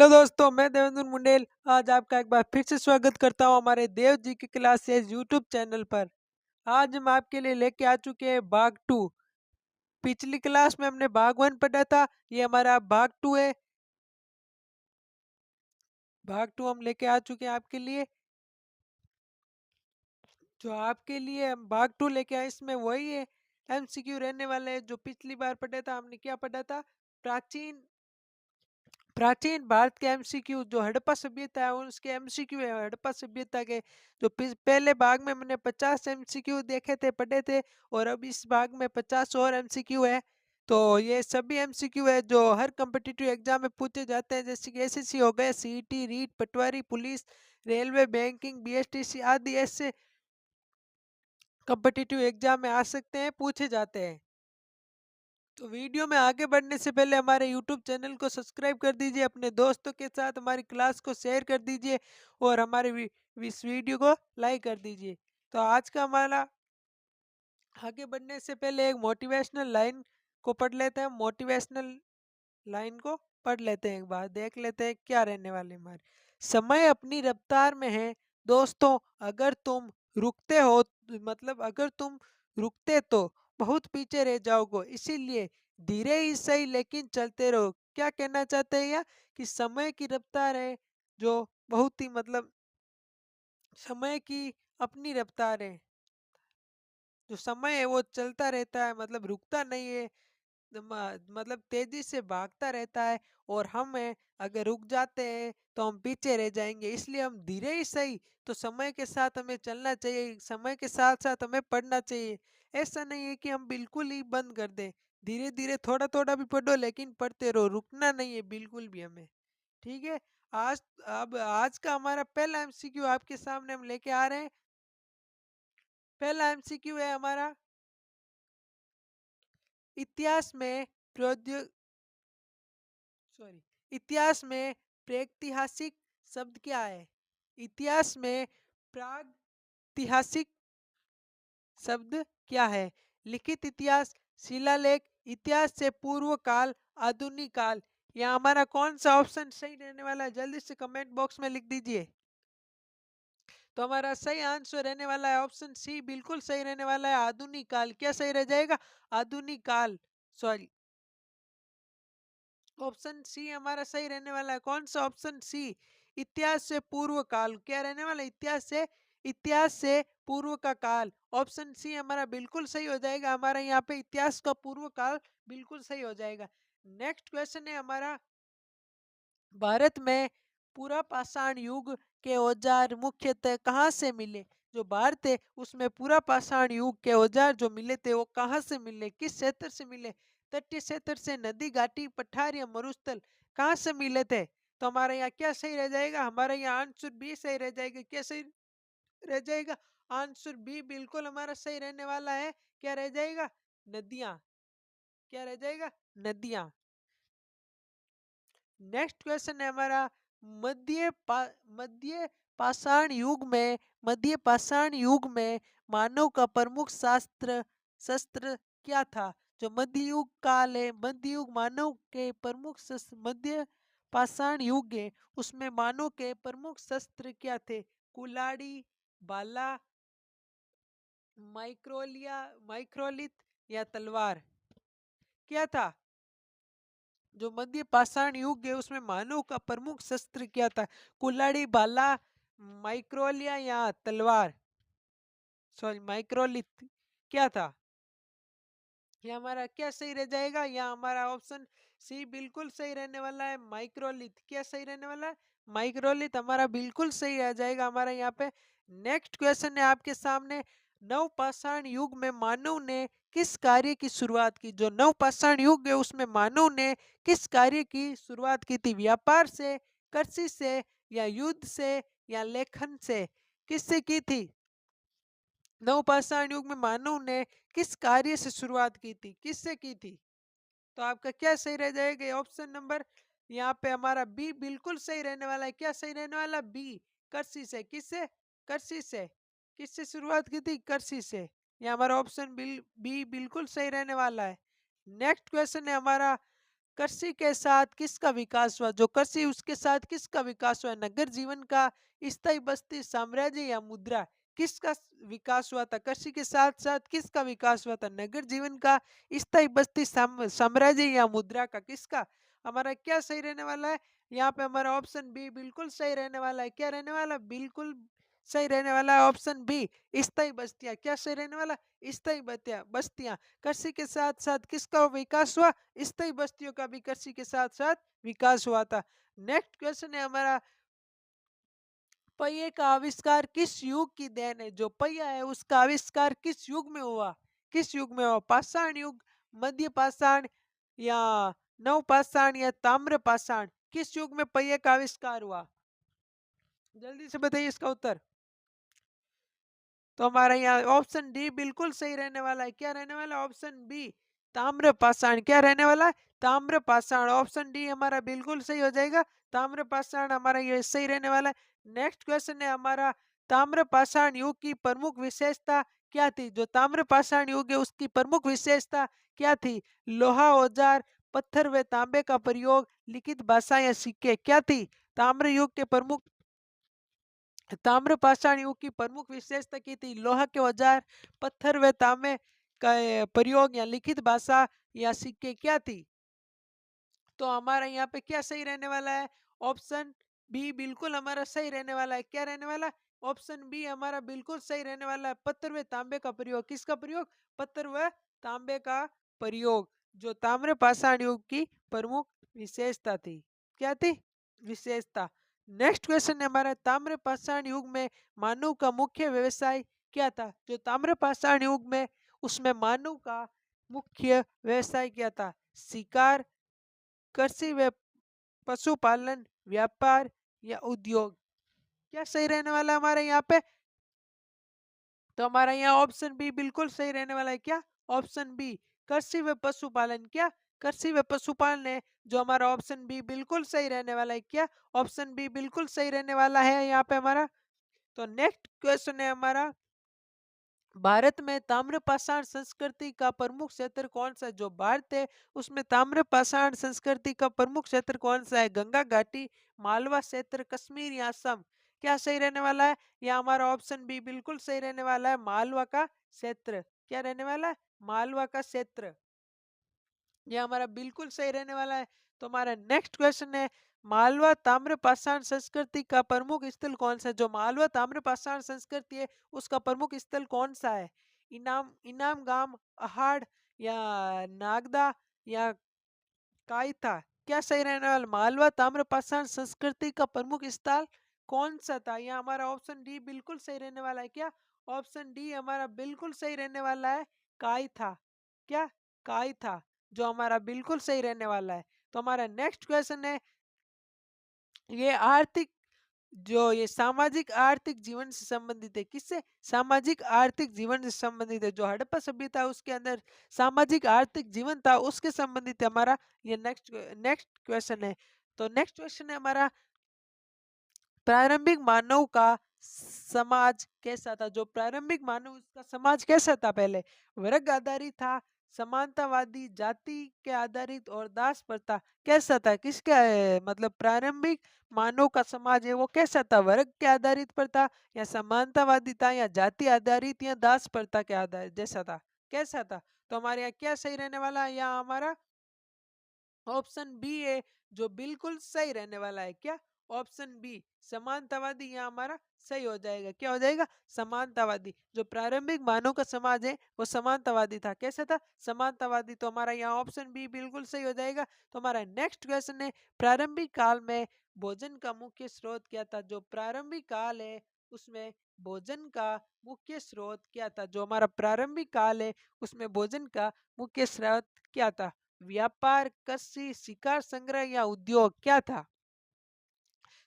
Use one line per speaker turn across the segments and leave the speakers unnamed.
Hello दोस्तों, मैं Devendra Mundell आज आपका एक बार फिर से स्वागत करता हूं हमारे देव जी की क्लासेस यूट्यूब चैनल पर। आज हम आपके लिए लेके आ चुके हैं भाग टू। पिछली क्लास में हमने भाग वन पढ़ा था, ये हमारा भाग टू है। भाग टू हम लेके आ चुके हैं आपके लिए। जो आपके लिए हम भाग टू लेके आए इसमें वही है, एमसीक्यू रहने वाले हैं जो पिछली बार पढ़ा था। हमने क्या पढ़ा था? प्राचीन प्राचीन भारत के एमसीक्यू जो हड़प्पा सभ्यता है उसके एमसीक्यू है। हड़प्पा सभ्यता के जो पहले भाग में मैंने 50 एमसीक्यू देखे थे, पढ़े थे, और अब इस भाग में 50 और एमसीक्यू है। तो ये सभी एमसीक्यू है जो हर कम्पिटिटिव एग्जाम में पूछे जाते हैं, जैसे कि एसएससी हो गया, सीईटी, रीट, पटवारी, पुलिस, रेलवे, बैंकिंग, बीएसटीसी आदि ऐसे कम्पिटिटिव एग्जाम में आ सकते हैं, पूछे जाते हैं। तो वीडियो में आगे बढ़ने से पहले हमारे यूट्यूब चैनल को सब्सक्राइब कर दीजिए, अपने दोस्तों के साथ हमारी क्लास को शेयर कर दीजिए और हमारे इस वीडियो को लाइक कर दीजिए। तो आज का हमारा आगे बढ़ने से पहले एक मोटिवेशनल लाइन को पढ़ लेते हैं। मोटिवेशनल लाइन को पढ़ लेते हैं, एक बार देख लेते हैं क्या रहने वाले हमारे। समय अपनी रफ्तार में है दोस्तों, अगर तुम रुकते हो मतलब अगर तुम रुकते तो बहुत पीछे रह जाओगे, इसीलिए धीरे ही सही लेकिन चलते रहो। क्या कहना चाहते हैं यह कि समय की रफ्तार है जो बहुत ही समय की अपनी रफ्तार है। जो समय है वो चलता रहता है, मतलब रुकता नहीं है, मतलब तेजी से भागता रहता है। और हम हैं अगर रुक जाते हैं तो हम पीछे रह जाएंगे, इसलिए हम धीरे ही सही तो समय के साथ हमें चलना चाहिए, समय के साथ साथ हमें पढ़ना चाहिए। ऐसा नहीं है कि हम बिल्कुल ही बंद कर दें, धीरे धीरे थोड़ा थोड़ा भी पढ़ो लेकिन पढ़ते रहो, रुकना नहीं है बिल्कुल भी हमें। ठीक है। आज अब आज का हमारा पहला एमसीक्यू आपके सामने हम लेके आ रहे हैं। पहला एमसीक्यू है हमारा, इतिहास में प्रौद्यो सॉरी इतिहास में प्रागैतिहासिक शब्द क्या है? इतिहास में प्रागैतिहासिक शब्द क्या है? लिखित इतिहास, शिलालेख, इतिहास से पूर्व काल, आधुनिक काल। यहाँ हमारा कौन सा ऑप्शन सही रहने वाला है? जल्दी से कमेंट बॉक्स में लिख दीजिए। तो हमारा सही आंसर रहने वाला है ऑप्शन सी, बिल्कुल सही रहने वाला है, आधुनिक काल। क्या सही रह जाएगा? आधुनिक काल। सॉरी, ऑप्शन सी हमारा सही रहने वाला है। कौन सा? ऑप्शन सी, इतिहास से पूर्व काल। क्या रहने वाला है? इतिहास से पूर्व का काल। ऑप्शन सी हमारा बिल्कुल सही हो जाएगा। हमारा यहाँ पे इतिहास का पूर्व काल बिल्कुल सही हो जाएगा। नेक्स्ट क्वेश्चन है हमारा, भारत में पूरा पाषाण युग के औजार मुख्यतः कहाँ से मिले? जो भारत है उसमें पूरा पाषाण युग के औजार जो मिले थे वो कहाँ से मिले, किस क्षेत्र से मिले? तटीय क्षेत्र से, नदी, घाटी, पठार या मरुस्थल, कहाँ से मिले थे? तो हमारा यहाँ क्या सही रह जाएगा? हमारा यहाँ आंसर बी सही रह जाएगा। क्या सही रह जाएगा? आंसर बी बिल्कुल हमारा सही रहने वाला है। क्या रह जाएगा? नदियां। क्या रह जाएगा? नदियां। नेक्स्ट क्वेश्चन है हमारा, मध्य पाषाण युग में मानव का प्रमुख शस्त्र क्या था? जो मध्य युग काल है, मध्य युग मानव के प्रमुख शस्त्र, मध्य पाषाण युग है उसमें मानव के प्रमुख शस्त्र क्या थे? कुल्हाड़ी, भाला, माइक्रोलिथ या तलवार? क्या था? जो मध्य पाषाण युग है उसमें मानव का प्रमुख शस्त्र क्या था? कुल्हाड़ी, भाला, माइक्रोलिया या तलवार? Sorry, microlith. क्या था? ये हमारा क्या सही रह जाएगा? या हमारा ऑप्शन सी बिल्कुल सही रहने वाला है, माइक्रोलिथ। क्या सही रहने वाला है? माइक्रोलिथ हमारा बिल्कुल सही रह जाएगा हमारा यहाँ पे। नेक्स्ट क्वेश्चन है आपके सामने, नवपाषाण युग में मानव ने किस कार्य की शुरुआत की? जो नवपाषाण युग है उसमें मानव ने किस कार्य की शुरुआत की थी? व्यापार से, कृषि से या युद्ध से या लेखन से? किससे की थी? नवपाषाण युग में मानव ने किस कार्य से शुरुआत की थी? किससे की थी? तो आपका क्या सही रह जाएगा? ऑप्शन नंबर यहाँ पे हमारा बी बिल्कुल सही रहने वाला है। क्या सही रहने वाला? बी, कृषि से। किससे? कृषि से। किससे शुरुआत की थी? कृषि से। ये हमारा ऑप्शन बी बिल्कुल सही रहने वाला है। नेक्स्ट क्वेश्चन है हमारा, कृषि के साथ किसका विकास हुआ? जो कृषि उसके साथ किसका विकास हुआ? नगर जीवन का, स्थायी बस्ती, साम्राज्य या मुद्रा? किसका विकास हुआ था? कृषि के साथ साथ किसका विकास हुआ था? नगर जीवन का, स्थायी बस्ती, साम्राज्य या मुद्रा का? किसका? हमारा क्या सही रहने वाला है? यहाँ पे हमारा ऑप्शन बी बिल्कुल सही रहने वाला है। क्या रहने वाला? बिल्कुल सही रहने वाला है ऑप्शन बी, स्थायी बस्तियां। क्या सही रहने वाला? स्थायी बस्तियां बस्तियां। कृषि के साथ साथ किसका विकास हुआ? स्थायी बस्तियों का भी कृषि के साथ साथ विकास हुआ था। नेक्स्ट क्वेश्चन है हमारा, पहिए का आविष्कार किस युग की देन है? जो पहिया है उसका आविष्कार किस युग में हुआ? किस युग में हुआ? पाषाण युग, मध्य पाषाण या नव पाषाण या ताम्र पाषाण? किस युग में पहिए का आविष्कार हुआ? जल्दी से बताइए इसका उत्तर। तो हमारा यहाँ ऑप्शन डी बिल्कुल सही रहने वाला है। क्या रहने वाला है? ऑप्शन बी, ताम्र पाषाण। क्या रहने वाला है? ताम्र पाषाण। ऑप्शन डी हमारा बिल्कुल सही हो जाएगा। ताम्र पाषाण हमारा ये सही रहने वाला है। नेक्स्ट क्वेश्चन है हमारा, ताम्र पाषाण युग की प्रमुख विशेषता क्या थी? जो ताम्र पाषाण युग है उसकी प्रमुख विशेषता क्या थी? लोहा औजार, पत्थर व तांबे का प्रयोग, लिखित भाषा या सिक्के? क्या थी ताम्र युग के प्रमुख, ताम्र पाषाण युग की प्रमुख विशेषता की थी? लोहा के औजार, पत्थर व तांबे का प्रयोग या लिखित भाषा या सिक्के? क्या थी? तो हमारा यहाँ पे क्या सही रहने वाला है? ऑप्शन बी बिल्कुल हमारा सही रहने वाला है। क्या रहने वाला? ऑप्शन बी हमारा बिल्कुल सही रहने वाला है। पत्थर व तांबे का प्रयोग। किसका प्रयोग? पत्थर व तांबे का प्रयोग, जो ताम्र पाषाण युग की प्रमुख विशेषता थी। क्या थी? विशेषता। नेक्स्ट क्वेश्चन है हमारा, ताम्र पाषाण युग में मानव का मुख्य व्यवसाय क्या था? जो ताम्र पाषाण युग में, उसमें मानव का मुख्य व्यवसाय क्या था? शिकार, कृषि व पशुपालन, व्यापार या उद्योग? क्या सही रहने वाला है हमारे यहाँ पे? तो हमारा यहाँ ऑप्शन बी बिल्कुल सही रहने वाला है। क्या? ऑप्शन बी, कृषि व पशुपालन। क्या? कृषि व पशुपालन है जो हमारा ऑप्शन बी बिल्कुल सही रहने वाला है। क्या? ऑप्शन बी बिल्कुल सही रहने वाला है यहाँ पे हमारा। तो नेक्स्ट क्वेश्चन है हमारा, भारत में ताम्रपाषाण संस्कृति का प्रमुख क्षेत्र कौन सा है? जो भारत है उसमें ताम्रपाषाण संस्कृति का प्रमुख क्षेत्र कौन सा है? गंगा घाटी, मालवा क्षेत्र, कश्मीर या असम? क्या सही रहने वाला है? या हमारा ऑप्शन बी बिल्कुल सही रहने वाला है, मालवा का क्षेत्र। क्या रहने वाला है? मालवा का क्षेत्र। ये हमारा बिल्कुल सही रहने वाला है। तो हमारा नेक्स्ट क्वेश्चन है, मालवा ताम्रपाषाण संस्कृति का प्रमुख स्थल कौन सा है? जो मालवा ताम्रपाषाण संस्कृति है उसका प्रमुख स्थल कौन सा है? इनाम इनाम गाम, अहाड़ या नागदा या कायथा? क्या सही रहने वाला? मालवा ताम्रपाषाण संस्कृति का प्रमुख स्थल कौन सा था? यहाँ हमारा ऑप्शन डी बिल्कुल सही रहने वाला है। क्या? ऑप्शन डी हमारा बिल्कुल सही रहने वाला है, कायथा। क्या? कायथा, जो हमारा बिल्कुल सही रहने वाला है। तो हमारा नेक्स्ट क्वेश्चन है, ये आर्थिक, जो ये सामाजिक आर्थिक जीवन से संबंधित है। किससे? सामाजिक आर्थिक जीवन से संबंधित है। जो हड़प्पा सभ्यता है उसके अंदर सामाजिक आर्थिक जीवन था, उसके संबंधित है हमारा ये नेक्स्ट नेक्स्ट क्वेश्चन है। तो नेक्स्ट क्वेश्चन है हमारा, प्रारंभिक मानव का समाज कैसा था? जो प्रारंभिक मानव, उसका समाज कैसा था? पहले वर्ग आधारित था, समानतावादी, जाति के आधारित और दास प्रथा? कैसा था? किसका मतलब प्रारंभिक मानव का समाज है वो कैसा था? वर्ग के आधारित पर था या समानतावादी था या जाति आधारित या दास प्रथा के आधार जैसा था? कैसा था? तो हमारे यहाँ क्या सही रहने वाला है? यहाँ हमारा ऑप्शन बी है जो बिल्कुल सही रहने वाला है। क्या? ऑप्शन बी, समानतावादी, यहाँ हमारा सही हो जाएगा। क्या हो जाएगा? समानतावादी। जो प्रारंभिक मानव का समाज है वो समानतावादी था। कैसा था? समानतावादी। तो हमारा यहाँ ऑप्शन बी बिल्कुल सही हो जाएगा। तो हमारा नेक्स्ट क्वेश्चन है, प्रारंभिक काल में भोजन का मुख्य स्रोत क्या था? जो प्रारंभिक काल है उसमें भोजन का मुख्य स्रोत क्या था? जो हमारा प्रारंभिक काल है उसमें भोजन का मुख्य स्रोत क्या था? व्यापार, कृषि, शिकार संग्रह या उद्योग? क्या था?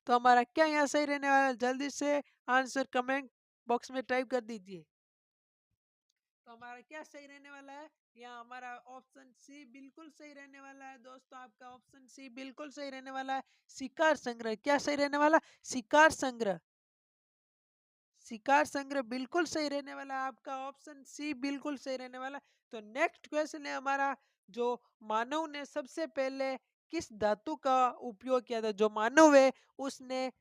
तो हमारा क्या यहाँ सही रहने वाला है? जल्दी से आंसर कमेंट बॉक्स में टाइप कर दीजिए। तो हमारा क्या सही रहने वाला है? यहाँ हमारा ऑप्शन सी बिल्कुल सही रहने वाला है दोस्तों। आपका ऑप्शन सी बिल्कुल सही रहने वाला है, शिकार संग्रह। क्या सही रहने वाला? शिकार संग्रह। शिकार संग्रह बिल्कुल सही रहने वाला है। आपका ऑप्शन सी बिल्कुल सही रहने वाला है। तो नेक्स्ट क्वेश्चन है हमारा, जो मानव ने सबसे पहले किस धातु का उपयोग किया था? जो मानव है उसने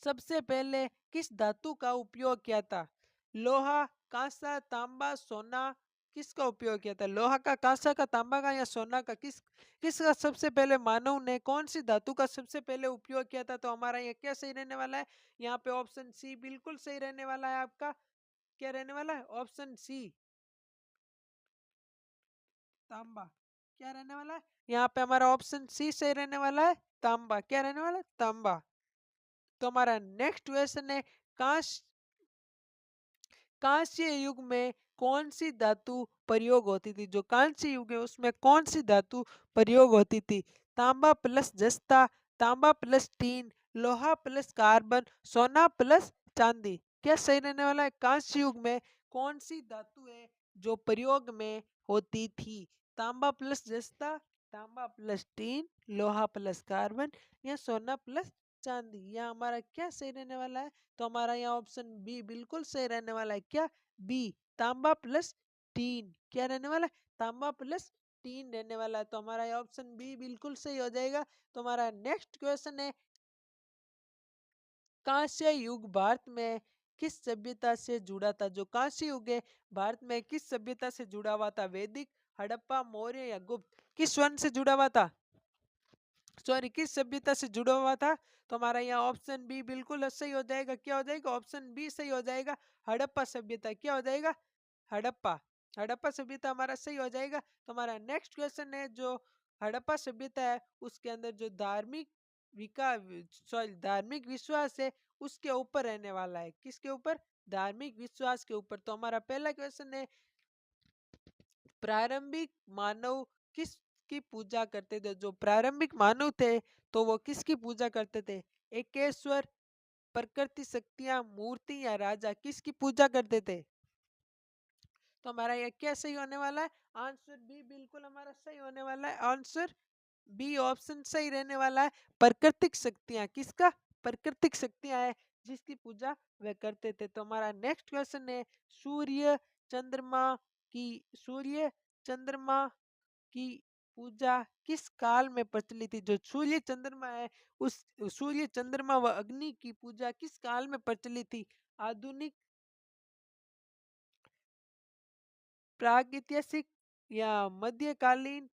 सबसे पहले किस धातु का उपयोग किया था? लोहा, कांसा, तांबा, सोना, किसका उपयोग किया था? लोहा का, कांसा का, तांबा का या सोना का? किसका सबसे पहले मानव ने कौन सी धातु का सबसे पहले उपयोग किया था? तो हमारा ये क्या सही रहने वाला है? यहाँ पे ऑप्शन सी बिल्कुल सही रहने वाला है आपका। क्या रहने वाला है? ऑप्शन सी, तांबा। क्या रहने वाला है? यहाँ पे हमारा ऑप्शन सी सही रहने वाला है, तांबा। क्या रहने वाला है? तांबा। तो हमारा नेक्स्ट क्वेश्चन है, कांस कांस्य युग में कौन सी धातु प्रयोग होती थी? जो कांस्य युग है उसमें कौन सी धातु प्रयोग होती थी? तांबा प्लस जस्ता, तांबा प्लस टीन, लोहा प्लस कार्बन, सोना प्लस चांदी। क्या सही रहने वाला है? कांस्य युग में कौन सी धातु है जो प्रयोग में होती थी? तांबा प्लस जस्ता, तांबा प्लस टीन, लोहा प्लस कार्बन या सोना प्लस चांदी। यह हमारा क्या सही रहने वाला है? तो हमारा यहाँ ऑप्शन बी बिल्कुल सही रहने वाला है। क्या? बी, तांबा प्लस टीन। क्या रहने वाला है? तांबा प्लस टीन रहने वाला है। तो हमारा ये ऑप्शन बी बिल्कुल सही हो जाएगा। तो हमारा नेक्स्ट क्वेश्चन है, कांस्य युग भारत में किस सभ्यता से जुड़ा था? जो कांस्य युग है भारत में किस सभ्यता से जुड़ा हुआ था? वैदिक, हड़प्पा, मौर्य या गुप्त? किस वन से जुड़ा हुआ था? सॉरी, किस सभ्यता से जुड़ा हुआ था? तो हमारा यहाँ ऑप्शन बी बिल्कुल सही हो जाएगा। क्या हो जाएगा? ऑप्शन बी सही हो जाएगा, हड़प्पा सभ्यता। क्या हो जाएगा? हड़प्पा। हड़प्पा सभ्यता हमारा सही हो जाएगा। तो हमारा नेक्स्ट क्वेश्चन है, जो हड़प्पा सभ्यता है उसके अंदर जो धार्मिक विकास, सॉरी, धार्मिक विश्वास है उसके ऊपर रहने वाला है। किसके ऊपर? धार्मिक विश्वास के ऊपर। तो हमारा पहला क्वेश्चन है, प्रारंभिक मानव किसकी पूजा करते थे? जो प्रारंभिक मानव थे तो वो किसकी पूजा करते थे? एकेश्वर, प्रकृति शक्तियां, मूर्ति या राजा? किसकी पूजा करते थे? तो हमारा ये क्या सही होने वाला है? आंसर बी बिल्कुल हमारा सही होने वाला है। आंसर बी ऑप्शन सही रहने वाला है। प्राकृतिक शक्तियां, किसका? प्राकृतिक शक्तियां है जिसकी पूजा वे करते थे। तो हमारा नेक्स्ट क्वेश्चन है, सूर्य चंद्रमा की सूर्य चंद्रमा की पूजा किस काल में प्रचलित थी? जो सूर्य चंद्रमा है उस सूर्य चंद्रमा व अग्नि की पूजा किस काल में प्रचलित थी? आधुनिक, प्रागैतिहासिक या मध्यकालीन?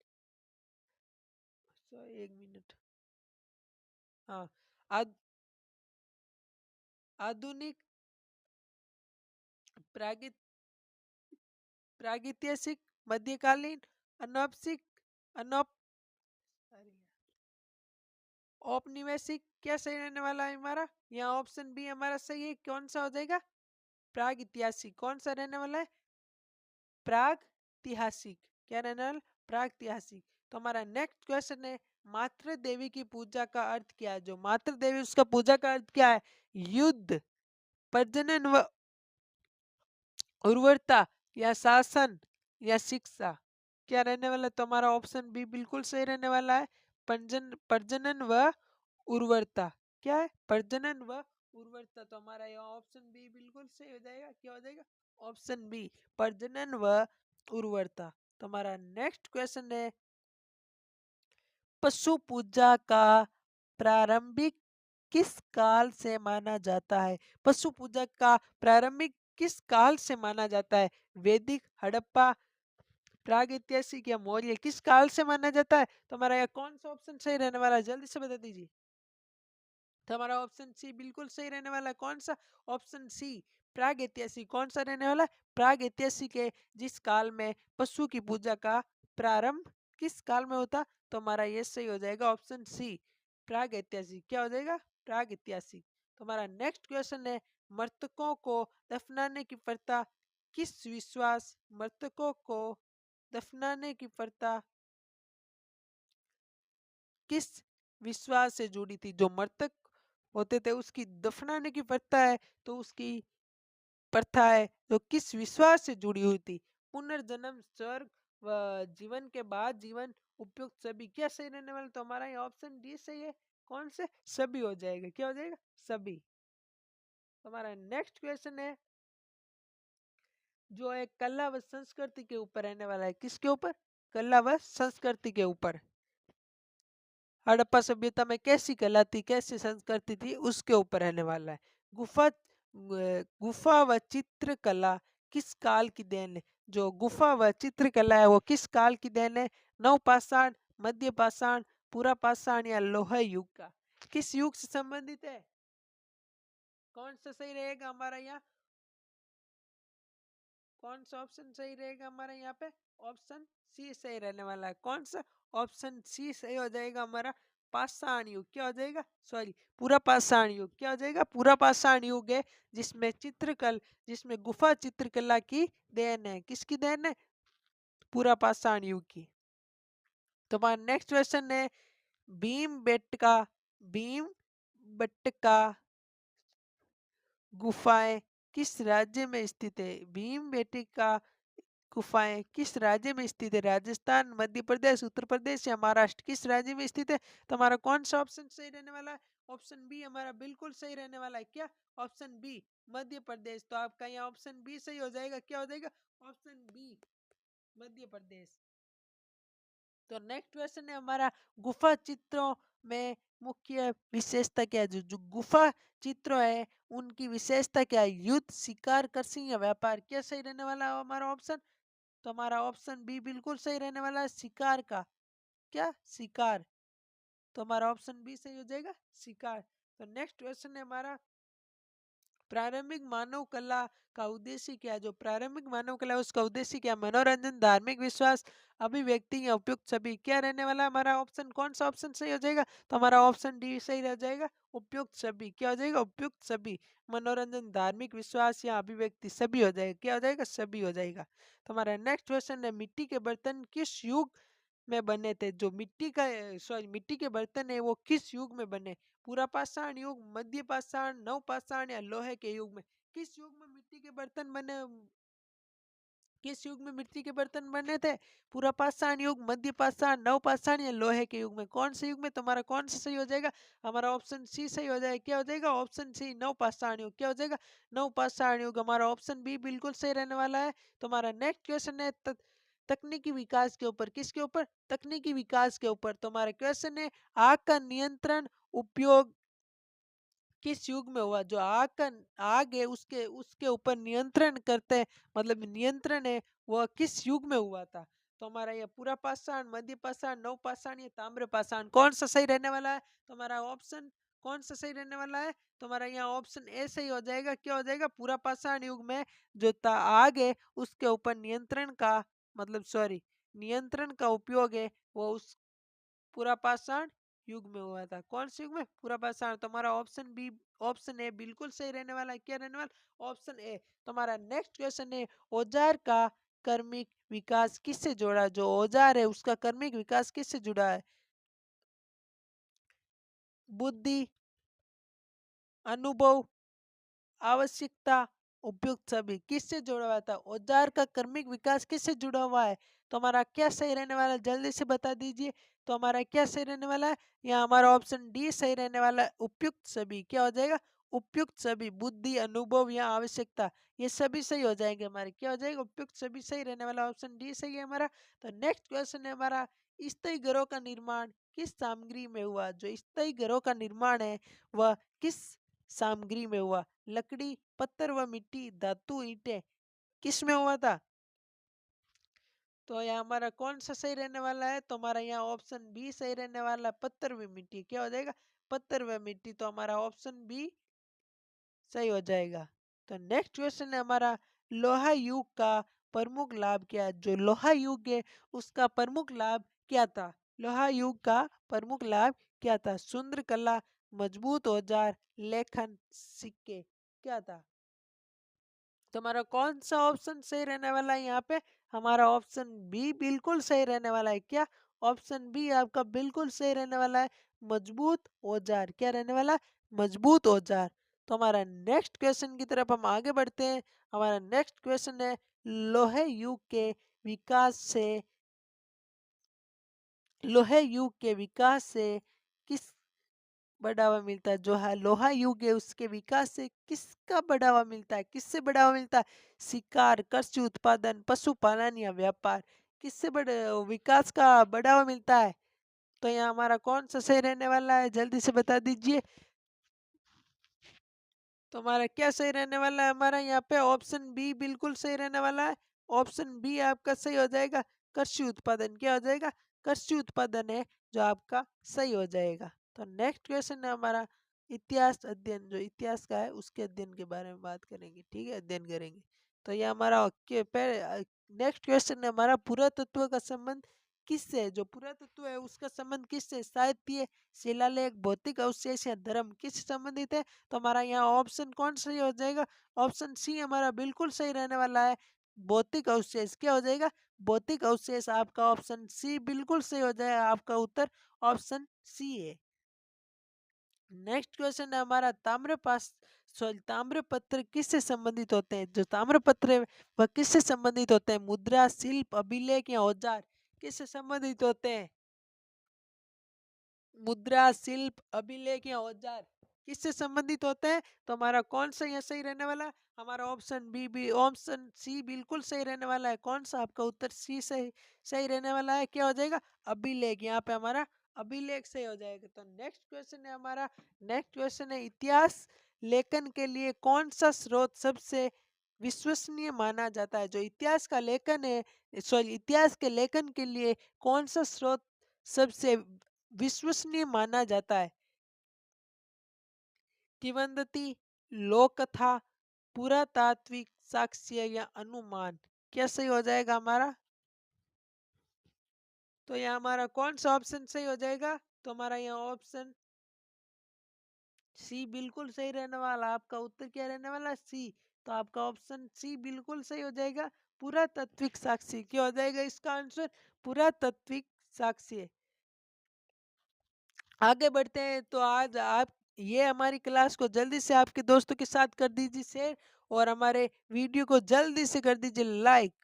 एक मिनट। हाँ, आध- आधुनिक, प्रागित प्रागैतिहासिक, मध्यकालीन, अनौपचारिक, अनौप अरे औपनिवेशिक? क्या सही रहने वाला है हमारा? यहाँ ऑप्शन बी हमारा सही है। कौन सा हो जाएगा? प्रागैतिहासिक। कौन सा रहने वाला है? प्रागैतिहासिक। क्या रहने वाला? प्रागैतिहासिक। तो हमारा नेक्स्ट क्वेश्चन है, मातृ देवी की पूजा का अर्थ क्या है? जो मातृ देवी उसका पूजा का अर्थ क्या है? युद्ध, प्रजनन व उर्वरता या शासन या शिक्षा? क्या रहने वाला है? तो हमारा ऑप्शन बी बिल्कुल सही रहने वाला है, प्रजनन व उर्वरता। क्या है? प्रजनन व उर्वरता। तो हमारा यह ऑप्शन बी बिल्कुल सही हो जाएगा। क्या हो जाएगा? ऑप्शन बी, प्रजनन व उर्वरता। तो हमारा नेक्स्ट क्वेश्चन है, पशु पूजा का प्रारंभिक किस काल से माना जाता है? पशु पूजा का प्रारंभिक किस काल से माना जाता है? वैदिक, हड़प्पा, प्रागैतिहासिक या मौर्य? किस काल से माना जाता है? तो हमारा यह कौन सा ऑप्शन सही रहने वाला है? जल्दी से बता दीजिए। तो हमारा ऑप्शन सी बिल्कुल सही रहने वाला है। कौन सा? ऑप्शन सी, प्राग ऐतिहासिक। कौन सा रहने वाला है? प्राग ऐतिहासिक है, जिस काल में पशु की पूजा का प्रारंभ किस काल में होता? तो हमारा ये सही हो जाएगा, ऑप्शन सी, प्राग ऐतिहासिक। क्या हो जाएगा? प्राग ऐतिहासिक। तो हमारा नेक्स्ट क्वेश्चन है, मृतकों को दफनाने की प्रथा किस विश्वास मृतकों को दफनाने की प्रथा किस विश्वास से जुड़ी थी? जो मृतक होते थे उसकी दफनाने की प्रथा है, तो उसकी प्रथा है जो किस विश्वास से जुड़ी हुई थी? पुनर्जन्म, स्वर्ग व जीवन के बाद जीवन, उपयुक्त सभी? क्या सही रहने वाला? तो हमारा ये ऑप्शन डी सही है। कौन से? सभी हो जाएगा। क्या हो जाएगा? सभी। तो हमारा नेक्स्ट क्वेश्चन है, जो एक कला व संस्कृति के ऊपर रहने वाला है। किसके ऊपर? कला व संस्कृति के ऊपर। हड़प्पा सभ्यता में कैसी कला थी, कैसी संस्कृति थी, उसके ऊपर रहने वाला है। गुफा व चित्रकला किस काल की देन है? जो गुफा व चित्रकला है वो किस काल की देन है? नवपाषाण, मध्य पाषाण, पूरा पाषाण या लोह युग का? किस युग से संबंधित है? कौन सा सही रहेगा हमारा यहाँ? कौन सा ऑप्शन सही रहेगा हमारा यहाँ पे? ऑप्शन सी सही रहने वाला है। कौन सा? ऑप्शन सी सही हो जाएगा हमारा। पाषाण युग क्या हो जाएगा? सॉरी, पूरा पाषाण युग क्या हो जाएगा? पूरा पाषाण युग है, जिसमें गुफा चित्रकला की देन है। किसकी देन है? पूरा पाषाण युग की। तो हमारा नेक्स्ट क्वेश्चन है, भीम बेटका भीम बटका गुफाएं किस राज्य में स्थित है? भीम बेटका गुफाएं किस राज्य में स्थित है? राजस्थान, मध्य प्रदेश, उत्तर प्रदेश या महाराष्ट्र? किस राज्य में स्थित है? तो हमारा कौन सा ऑप्शन सही रहने वाला है? ऑप्शन बी हमारा बिल्कुल सही रहने वाला है। क्या? Option B, Madhya Pradesh. तो आपका यहाँ ऑप्शन बी सही हो जाएगा। क्या हो जाएगा? Option B, Madhya Pradesh. तो नेक्स्ट क्वेश्चन है हमारा, गुफा चित्रों में मुख्य विशेषता क्या है? जो गुफा चित्र है उनकी विशेषता क्या है? युद्ध, शिकार, कृषि या व्यापार? क्या सही रहने वाला है हमारा ऑप्शन? तो हमारा ऑप्शन बी बिल्कुल सही रहने वाला है, शिकार का। क्या? शिकार। तो हमारा ऑप्शन बी सही हो जाएगा, शिकार। तो नेक्स्ट क्वेश्चन है हमारा, प्रारंभिक मानव कला का उद्देश्य क्या है? जो प्रारंभिक मानव कला है उसका उद्देश्य क्या? मनोरंजन, धार्मिक विश्वास, अभिव्यक्ति या उपयुक्त सभी? क्या रहने वाला हमारा ऑप्शन? कौन सा ऑप्शन सही हो जाएगा? तो हमारा ऑप्शन डी सही रह जाएगा, उपयुक्त सभी। क्या हो जाएगा? उपयुक्त सभी। मनोरंजन, धार्मिक विश्वास या अभिव्यक्ति सभी हो जाएगा। क्या हो जाएगा? सभी हो जाएगा। तो हमारा नेक्स्ट क्वेश्चन है, मिट्टी के बर्तन किस युग में बने थे? जो मिट्टी के बर्तन है वो किस युग में बने? पूरा पाषाण युग, मध्य पाषाण, नव पाषाण या लोहे के युग में? किस युग में मिट्टी के बर्तन बने? किस युग में मिट्टी के बर्तन बने थे? पूरा पाषाण युग, मध्य पाषाण, नव पाषाण या लोहे के युग में? कौन से युग में? तुम्हारा कौन सा सही हो जाएगा? हमारा ऑप्शन सी सही हो जाएगा। क्या हो जाएगा? ऑप्शन सी, नव पाषाण युग। क्या हो जाएगा? नव पाषाण युग। हमारा ऑप्शन बी बिल्कुल सही रहने वाला है। तुम्हारा नेक्स्ट क्वेश्चन है, तकनीकी विकास के ऊपर। किसके ऊपर? तकनीकी विकास के ऊपर। तुम्हारा क्वेश्चन है, आग का नियंत्रण उपयोग किस युग में हुआ? जो आग है उसके उसके ऊपर नियंत्रण करते हैं, मतलब नियंत्रण है, वह किस युग में हुआ था? तो हमारा ये पूरा पाषाण, मध्य पाषाण, नव पाषाण या ताम्र पाषाण? कौन सा सही रहने वाला है? तो हमारा ऑप्शन कौन सा सही रहने वाला है? तो हमारा यहाँ ऑप्शन ए सही हो जाएगा। क्या हो जाएगा? पूरा पाषाण युग में जो आग है उसके ऊपर नियंत्रण का, मतलब सॉरी, नियंत्रण का उपयोग है वो उस पूरा पाषाण युग में हुआ था। कौन से युग में? पूरा पाषाण। तो हमारा ऑप्शन बी, ऑप्शन ए बिल्कुल सही रहने वाला है। क्या रहने वाला? Option A. तो हमारा नेक्स्ट क्वेश्चन है, औजार का कर्मिक विकास किससे जोड़ा? जो औजार है उसका कर्मिक विकास किससे जुड़ा है? बुद्धि, अनुभव, आवश्यकता, उपयुक्त सभी? किससे जुड़ा हुआ था? औजार का कर्मिक विकास किससे जुड़ा हुआ है? तो हमारा क्या सही रहने वाला है? जल्दी से बता दीजिए। तो हमारा क्या सही रहने वाला है? यहाँ हमारा ऑप्शन डी सही रहने वाला है, उपयुक्त सभी। क्या हो जाएगा? उपयुक्त सभी। बुद्धि, अनुभव या आवश्यकता, ये सभी सही हो जाएंगे हमारे। क्या हो जाएगा? उपयुक्त सभी सही रहने वाला, ऑप्शन डी सही है हमारा। तो नेक्स्ट क्वेश्चन है हमारा, स्थायी घरों का निर्माण किस सामग्री में हुआ? जो स्थायी घरों का निर्माण है वह किस सामग्री में हुआ? लकड़ी, पत्थर व मिट्टी, धातु, ईंटें? किस में हुआ था? तो यहाँ हमारा कौन सा सही रहने वाला है? तो हमारा यहाँ ऑप्शन बी सही रहने वाला है, पत्थर व मिट्टी। क्या हो जाएगा? पत्थर व मिट्टी। तो हमारा ऑप्शन बी सही हो जाएगा। तो नेक्स्ट क्वेश्चन है हमारा, लोहा युग का प्रमुख लाभ क्या है? जो लोहा युग है उसका प्रमुख लाभ क्या था? लोहा युग का प्रमुख लाभ क्या था? सुंदर कला, मजबूत औजार, लेखन, सिक्के? क्या था? तो हमारा कौन सा ऑप्शन सही रहने वाला है यहाँ पे? हमारा ऑप्शन बी बिल्कुल सही रहने वाला है। क्या? ऑप्शन बी आपका बिल्कुल सही रहने वाला है, मजबूत औजार। क्या रहने वाला? मजबूत औजार। तो हमारा नेक्स्ट क्वेश्चन की तरफ हम आगे बढ़ते हैं। हमारा नेक्स्ट क्वेश्चन है, लोहे युग के विकास से लोहे युग के विकास से किस बढ़ावा मिलता है। जो है लोहा युग है उसके विकास से किसका बढ़ावा मिलता है, किससे बढ़ावा मिलता है? शिकार, कृषि उत्पादन, पशुपालन या व्यापार, किससे बड़े विकास का बढ़ावा मिलता है? तो यहाँ हमारा कौन सा सही रहने वाला है, जल्दी से बता दीजिए। तो हमारा क्या सही रहने वाला है? हमारा यहाँ पे ऑप्शन बी बिल्कुल सही रहने वाला है। ऑप्शन बी आपका सही हो जाएगा। कृषि उत्पादन क्या हो जाएगा? कृषि उत्पादन है जो आपका सही हो जाएगा। तो नेक्स्ट क्वेश्चन है हमारा इतिहास अध्ययन, जो इतिहास का है उसके अध्ययन के बारे में बात करेंगे, ठीक है, अध्ययन करेंगे। तो ये हमारा नेक्स्ट क्वेश्चन है हमारा पुरातत्व का संबंध किससे है? जो पुरातत्व है उसका संबंध किससे? साहित्य, शिलालेख, भौतिक अवशेष या धर्म किससे संबंधित है? तो हमारा यहाँ ऑप्शन कौन सही हो जाएगा? ऑप्शन सी हमारा बिल्कुल सही रहने वाला है। भौतिक अवशेष क्या हो जाएगा? भौतिक अवशेष आपका ऑप्शन सी बिल्कुल सही हो जाएगा। आपका उत्तर ऑप्शन सी है। नेक्स्ट क्वेश्चन है हमारा ताम्रपत्र किससे संबंधित होते हैं? जो ताम्रपत्र है वह किससे संबंधित होते हैं? मुद्रा, शिल्प, अभिलेख या औजार किससे संबंधित होते हैं? मुद्रा, शिल्प, अभिलेख या औजार किससे संबंधित होते हैं? तो हमारा कौन सा यहाँ सही रहने वाला है? हमारा ऑप्शन बी ऑप्शन सी बिल्कुल सही रहने वाला है। कौन सा आपका उत्तर सी सही सही रहने वाला है? क्या हो जाएगा? अभिलेख। यहाँ पे हमारा अभिलेख सही हो जाएगा। तो नेक्स्ट क्वेश्चन है हमारा, नेक्स्ट क्वेश्चन है इतिहास लेखन के लिए कौन सा स्रोत सबसे विश्वसनीय माना जाता है? जो इतिहास का लेखन है, सॉरी, इतिहास के लेखन के लिए कौन सा स्रोत सबसे विश्वसनीय माना जाता है? किंवदंती, लोक कथा, पुरातात्विक साक्ष्य या अनुमान, क्या सही हो जाएगा हमारा? तो यहाँ हमारा कौन सा ऑप्शन सही हो जाएगा? तो हमारा यहाँ ऑप्शन सी बिल्कुल सही रहने वाला। आपका उत्तर क्या रहने वाला? सी। तो आपका ऑप्शन सी बिल्कुल सही हो जाएगा। पुरातात्विक साक्ष्य क्या हो जाएगा इसका आंसर? पुरातात्विक साक्ष्य। आगे बढ़ते हैं। तो आज आप ये हमारी क्लास को जल्दी से आपके दोस्तों के साथ कर दीजिए शेयर, और हमारे वीडियो को जल्दी से कर दीजिए लाइक।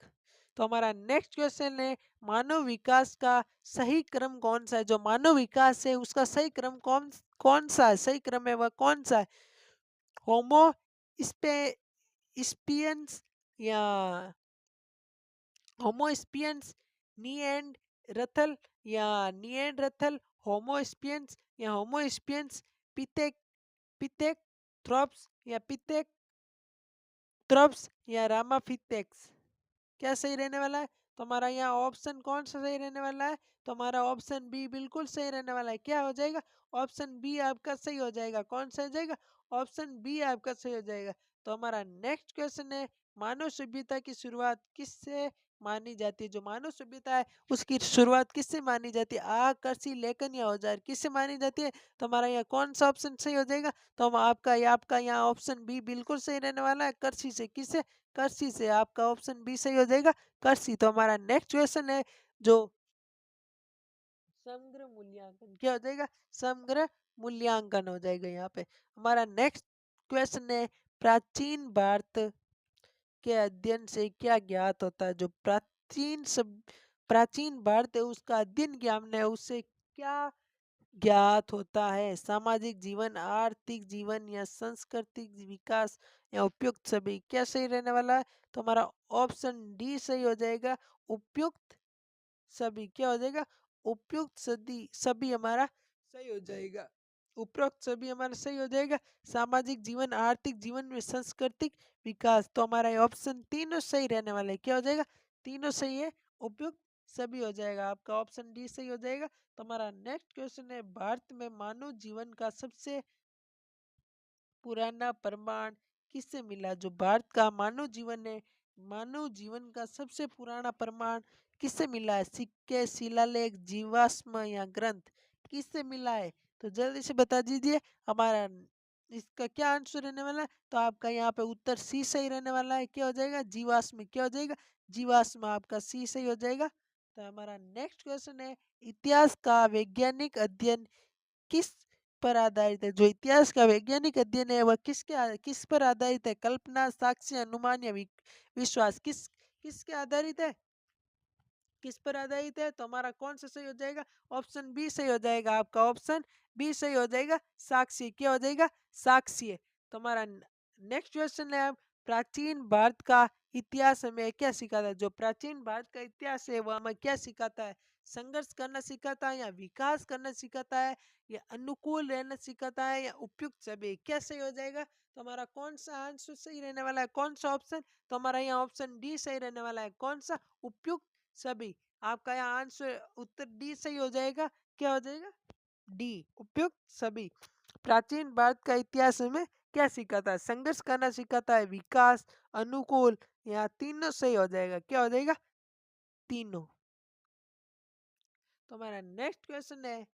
तो हमारा नेक्स्ट क्वेश्चन है मानव विकास का सही क्रम कौन सा है? जो मानव विकास है उसका सही क्रम कौन कौन सा है? सही क्रम है वह कौन सा है? होमो स्पे स्पियंस या होमोस्पियंस, निएंडरथल या निएंडरथल होमोस्पियंस या होमोस्पियंस, पिथेक पिथेकथ्रॉप्स या पिथेकथ्रॉप्स या रामाफिथेक्स, क्या सही रहने वाला है? तो हमारा यहाँ ऑप्शन कौन सा सही रहने वाला है? तो हमारा ऑप्शन बी बिल्कुल सही रहने वाला है। क्या हो जाएगा? ऑप्शन बी आपका सही हो जाएगा। कौन सा हो जाएगा? ऑप्शन बी आपका सही हो जाएगा। तो हमारा नेक्स्ट क्वेश्चन है मानव सभ्यता की शुरुआत किससे मानी जाती है? जो मानव सभ्यता है उसकी शुरुआत किससे मानी जाती है? आग, कृषि, लेखन या औजार किससे मानी जाती है? तो हमारा यहाँ कौन सा ऑप्शन सही हो जाएगा? तो हम आपका यहाँ ऑप्शन बी बिल्कुल सही रहने वाला है। कृषि से। किससे? कृषि से। आपका ऑप्शन बी सही हो जाएगा, कृषि। तो हमारा नेक्स्ट क्वेश्चन है जो समग्र मूल्यांकन, क्या हो जाएगा? समग्र मूल्यांकन हो जाएगा यहाँ पे। हमारा नेक्स्ट क्वेश्चन है प्राचीन भारत के अध्ययन से क्या ज्ञात होता है? जो प्राचीन भारत है उसका अध्ययन किया हमने, उससे क्या ज्ञात होता है? सामाजिक जीवन, आर्थिक जीवन या सांस्कृतिक विकास या उपयुक्त सभी, क्या सही रहने वाला है? तो हमारा ऑप्शन डी सही हो जाएगा, उपयुक्त सभी। क्या हो जाएगा? उपयुक्त सदी सभी हमारा सही हो जाएगा। उपरोक्त सभी हमारा सही हो जाएगा। सामाजिक जीवन, आर्थिक जीवन में सांस्कृतिक विकास, तो हमारा ऑप्शन तीनों सही रहने वाला है। क्या हो जाएगा? तीनों सही है, उपयुक्त सभी हो जाएगा। आपका ऑप्शन डी सही हो जाएगा। तो हमारा नेक्स्ट क्वेश्चन है भारत में मानव जीवन का सबसे पुराना प्रमाण किससे मिला? जो भारत का मानव जीवन है, मानव जीवन का सबसे पुराना प्रमाण किससे मिला है? सिक्के, शिलालेख, जीवाश्म या ग्रंथ, किससे मिला है? तो जल्दी से बता दीजिए। हमारा इसका क्या आंसर रहने वाला है? तो आपका यहाँ पे उत्तर सी सही रहने वाला है। क्या हो जाएगा? जीवाश्म। क्या हो जाएगा? जीवाश्म। आपका सी सही हो जाएगा। तो हमारा नेक्स्ट क्वेश्चन है इतिहास का वैज्ञानिक अध्ययन किस पर आधारित है? जो इतिहास का वैज्ञानिक अध्ययन है वह किस पर आधारित है? कल्पना, साक्ष्य, अनुमान या विश्वास, किसके आधारित है? किस पर आधारित है, तो हमारा कौन सा सही हो जाएगा, ऑप्शन बी सही हो जाएगा, आपका ऑप्शन बी सही हो जाएगा, साक्षी। क्या हो जाएगा, साक्षी है। तो हमारा नेक्स्ट क्वेश्चन है, प्राचीन भारत का इतिहास हमें क्या सिखाता है। जो प्राचीन भारत का इतिहास है वो हमें क्या सिखाता है, संघर्ष करना सिखाता है, या विकास करना सिखाता है, या अनुकूल रहना सिखाता है, या उपयुक्त सभी। क्या सही हो जाएगा, तो हमारा कौन सा आंसर सही रहने वाला है, कौन सा ऑप्शन, तो हमारा यहाँ ऑप्शन डी सही रहने वाला है, कौन सा, उपयुक्त सभी। आपका यहाँ आंसर उत्तर डी सही हो जाएगा। क्या हो जाएगा, डी, उपयुक्त सभी। प्राचीन भारत का इतिहास हमें क्या सिखाता है, संघर्ष करना सिखाता है, विकास, अनुकूल, या तीनों सही हो जाएगा। क्या हो जाएगा, तीनों। तो हमारा नेक्स्ट क्वेश्चन है,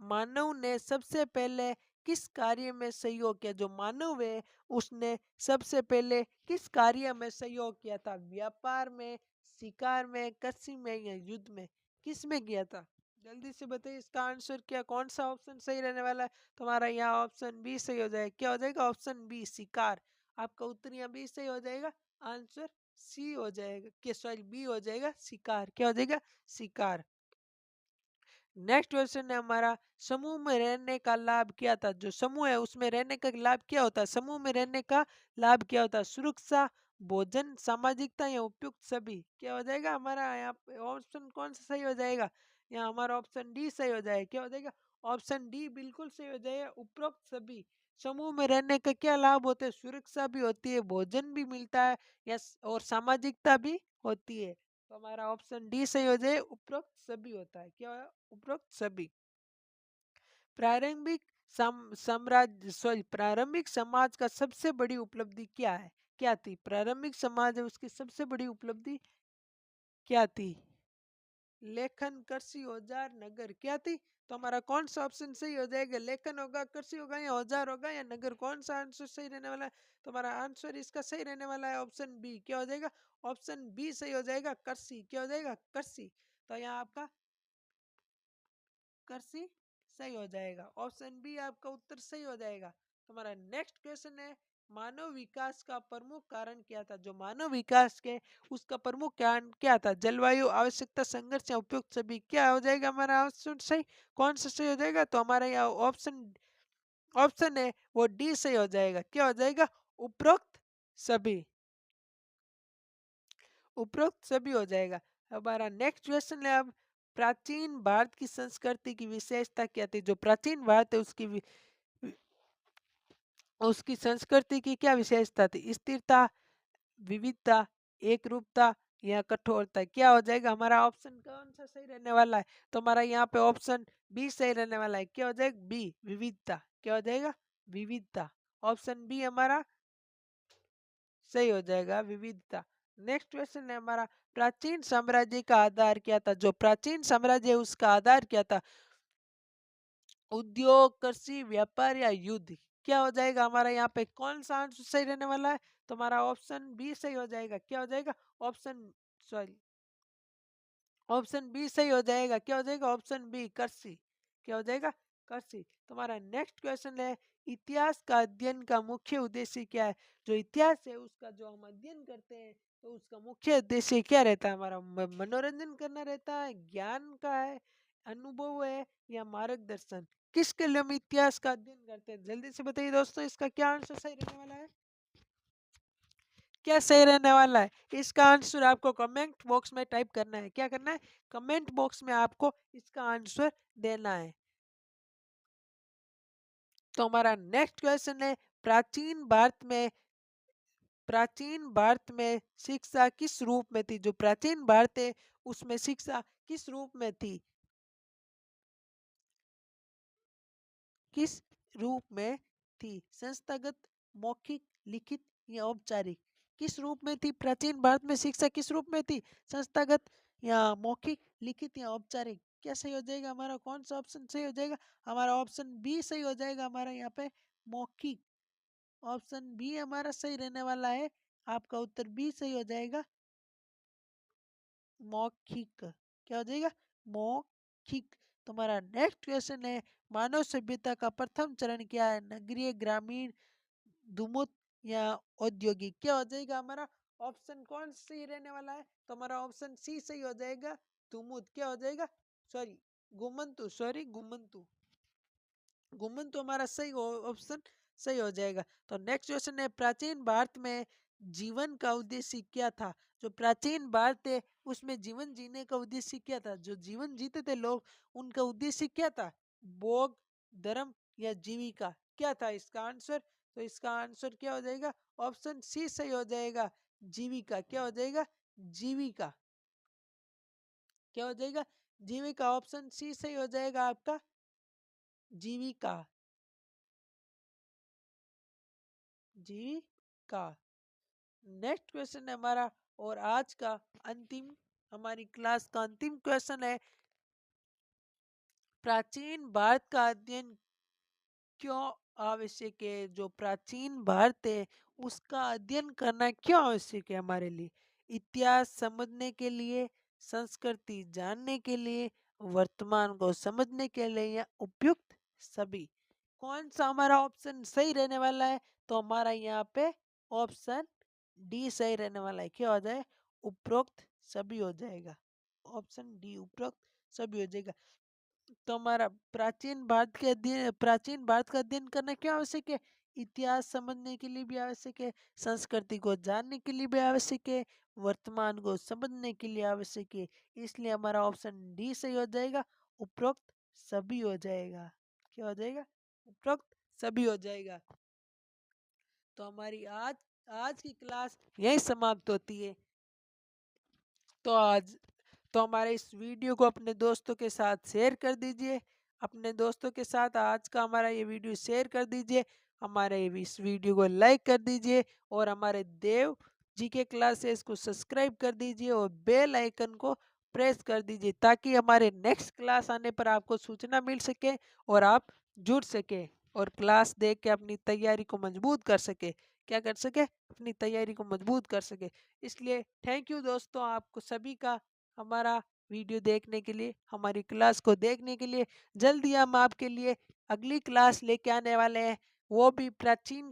मानव ने सबसे पहले किस कार्य में सहयोग किया। जो मानव है उसने सबसे पहले किस कार्य में सहयोग किया था, व्यापार में, शिकार में, कृषि में, या युद्ध में, किस में किया था। जल्दी से बताइए इसका आंसर क्या, कौन सा ऑप्शन सही रहने वाला है। तुम्हारा यहाँ ऑप्शन बी सही हो जाएगा। क्या हो जाएगा, ऑप्शन बी, शिकार। आपका उत्तर यहाँ बी सही हो जाएगा, आंसर सी हो जाएगा, क्या सॉरी बी हो जाएगा, शिकार। क्या हो जाएगा, शिकार। नेक्स्ट क्वेश्चन है हमारा, समूह में रहने का लाभ क्या था। जो समूह है उसमें रहने का लाभ क्या होता है, समूह में रहने का लाभ क्या होता है, सुरक्षा, भोजन, सामाजिकता, या उपयुक्त सभी। क्या हो जाएगा हमारा यहाँ पे ऑप्शन कौन सा सही हो जाएगा, यहाँ हमारा ऑप्शन डी सही हो जाएगा। क्या हो जाएगा, ऑप्शन डी बिल्कुल सही हो जाएगा, उपरोक्त सभी। समूह में रहने का क्या लाभ होते हैं, सुरक्षा भी होती है, भोजन भी मिलता है, यस, और सामाजिकता भी होती है। तो हमारा ऑप्शन डी सही हो जाए, उपरोक्त सभी होता है। क्या है, उपरोक्त सभी। प्रारंभिक साम्राज्य सॉरी प्रारंभिक समाज का सबसे बड़ी उपलब्धि क्या है, क्या थी, प्रारंभिक समाज है उसकी सबसे बड़ी उपलब्धि क्या थी, लेखन, कृषि, औजार, नगर, क्या थी। तो हमारा कौन सा ऑप्शन सही हो जाएगा, लेखन होगा, कृषि होगा, या औजार होगा, या नगर, कौन सा आंसर सही रहने वाला है। तो हमारा आंसर इसका सही रहने वाला है ऑप्शन बी। क्या हो जाएगा, ऑप्शन बी सही हो जाएगा, कृषि। क्या हो जाएगा, कृषि। तो यहाँ आपका कृषि सही हो जाएगा, ऑप्शन बी आपका उत्तर सही हो जाएगा। तो हमारा नेक्स्ट क्वेश्चन है, मानव विकास का प्रमुख कारण क्या था। जो मानव विकास के उसका प्रमुख कारण क्या था, जलवायु, आवश्यकता, संघर्ष, या उपयुक्त सभी। क्या हो जाएगा हमारा ऑप्शन सही, कौन सा सही हो जाएगा, तो हमारा यहाँ ऑप्शन ऑप्शन है वो डी सही हो जाएगा। क्या हो जाएगा, उपरोक्त सभी, उपरोक्त सभी हो जाएगा। हमारा नेक्स्ट क्वेश्चन है, अब प्राचीन भारत की संस्कृति की विशेषता क्या थी। जो प्राचीन भारत है उसकी संस्कृति की क्या विशेषता थी, स्थिरता, विविधता, एक रूपता, या कठोरता। क्या हो जाएगा हमारा ऑप्शन कौन सा सही रहने वाला है, तो हमारा यहाँ पे ऑप्शन बी सही रहने वाला है। क्या हो जाएगा, बी, विविधता। क्या हो जाएगा, विविधता। ऑप्शन बी हमारा सही हो जाएगा, विविधता। नेक्स्ट क्वेश्चन है हमारा, प्राचीन साम्राज्य का आधार क्या था। जो प्राचीन साम्राज्य है उसका आधार क्या था, उद्योग, कृषि, व्यापार, या युद्ध। क्या हो जाएगा हमारा यहाँ पे कौन सा आंसर सही रहने वाला है, तो हमारा ऑप्शन बी सही हो जाएगा। क्या हो जाएगा, ऑप्शन सॉरी ऑप्शन बी सही हो जाएगा। क्या हो जाएगा, ऑप्शन बी, कृषि। क्या हो जाएगा, कृषि। तुम्हारा नेक्स्ट क्वेश्चन है, इतिहास का अध्ययन का मुख्य उद्देश्य क्या है। जो इतिहास है उसका जो हम अध्ययन करते हैं तो उसका मुख्य उद्देश्य क्या रहता है, हमारा मनोरंजन करना रहता है, ज्ञान का है, अनुभव है, या मार्गदर्शन। किसके लिए हम इतिहास का अध्ययन करते हैं, जल्दी से बताइए दोस्तों इसका क्या आंसर सही रहने वाला है, क्या सही रहने वाला है। इसका आंसर आपको कमेंट बॉक्स में टाइप करना है। क्या करना है, कमेंट बॉक्स में आपको इसका आंसर देना है। तो हमारा नेक्स्ट क्वेश्चन है, प्राचीन भारत में प्राचीन भारत में शिक्षा किस रूप में थी। जो प्राचीन भारत है उसमें शिक्षा किस रूप में थी, किस रूप में थी, संस्थागत, मौखिक, लिखित, या औपचारिक। किस रूप में थी प्राचीन भारत में शिक्षा, किस रूप में थी, संस्थागत, या मौखिक, लिखित, या औपचारिक। क्या सही हो जाएगा हमारा, कौन सा ऑप्शन सही हो जाएगा, हमारा ऑप्शन बी सही हो जाएगा। हमारा यहाँ पे मौखिक, ऑप्शन बी हमारा सही रहने वाला है। आपका उत्तर बी सही हो जाएगा, मौखिक। क्या हो जाएगा, मौखिक। तुम्हारा नेक्स्ट क्वेश्चन है, मानव सभ्यता का प्रथम चरण क्या है, नगरीय, ग्रामीण, धूमत, या औद्योगिक। क्या हो जाएगा हमारा ऑप्शन कौन सही रहने वाला है, तो हमारा ऑप्शन सी सही हो जाएगा, तुमुद क्या हो जाएगा, सॉरी गुमंतु, सॉरी गुमंतु, गुमंतु हमारा सही ऑप्शन सही हो जाएगा। तो नेक्स्ट क्वेश्चन है, प्राचीन भारत में जीवन का उद्देश्य क्या था? जो प्राचीन भारत है उसमें जीवन जीने का उद्देश्य क्या था? जो जीवन जीते थे लोग, उनका उद्देश्य क्या था? भोग, धर्म या जीविका, क्या था इसका आंसर? तो इसका आंसर क्या हो जाएगा? ऑप्शन सी सही हो जाएगा, जीविका। क्या हो जाएगा? जीविका। क्या हो जाएगा? जीविका। ऑप्शन सी सही हो जाएगा आपका, जीविका, जीविका। नेक्स्ट क्वेश्चन है हमारा, और आज का अंतिम, हमारी क्लास का अंतिम क्वेश्चन है, प्राचीन भारत का अध्ययन क्यों आवश्यक है? जो प्राचीन भारत है उसका अध्ययन करना क्यों आवश्यक है हमारे लिए? इतिहास समझने के लिए, संस्कृति जानने के लिए, वर्तमान को समझने के लिए, या उपयुक्त सभी? कौन सा हमारा ऑप्शन सही रहने वाला है? तो हमारा यहाँ पे ऑप्शन डी सही रहने वाला है। क्या हो जाए? उपरोक्त सभी हो जाएगा। ऑप्शन डी उपरोक्त सभी हो जाएगा। तो हमारा प्राचीन भारत का अध्ययन करना क्यों आवश्यक है? इतिहास समझने के लिए भी आवश्यक है, संस्कृति को जानने के लिए भी आवश्यक है, वर्तमान को समझने के लिए आवश्यक है। इसलिए हमारा ऑप्शन डी सही हो जाएगा, उपरोक्त सभी हो जाएगा। क्या हो जाएगा? उपरोक्त सभी हो जाएगा। तो हमारी आज आज की क्लास यही समाप्त होती है। तो आज तो हमारे इस वीडियो को अपने दोस्तों के साथ शेयर कर दीजिए। अपने दोस्तों के साथ आज का हमारा ये वीडियो शेयर कर दीजिए। हमारे इस वीडियो को लाइक कर दीजिए और हमारे देव जी के क्लासेस को सब्सक्राइब कर दीजिए और बेल आइकन को प्रेस कर दीजिए, ताकि हमारे नेक्स्ट क्लास आने पर आपको सूचना मिल सके और आप जुड़ सके और क्लास देख के अपनी तैयारी को मजबूत कर सके। क्या कर सके? अपनी तैयारी को मजबूत कर सके। इसलिए थैंक यू दोस्तों, आपको सभी का, हमारा वीडियो देखने के लिए, हमारी क्लास को देखने के लिए। जल्दी हम आपके लिए अगली क्लास लेके आने वाले हैं, वो भी प्राचीन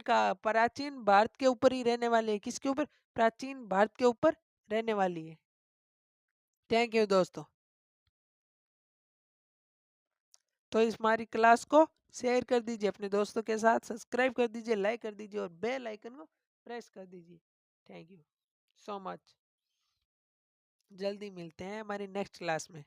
भारत के ऊपर ही रहने वाले हैं। किसके ऊपर? प्राचीन भारत के ऊपर रहने वाली है। थैंक यू दोस्तों। तो इस हमारी क्लास को शेयर कर दीजिए अपने दोस्तों के साथ, सब्सक्राइब कर दीजिए, लाइक कर दीजिए और बेल आइकन को प्रेस कर दीजिए। Thank you so much. जल्दी मिलते हैं हमारी नेक्स्ट क्लास में।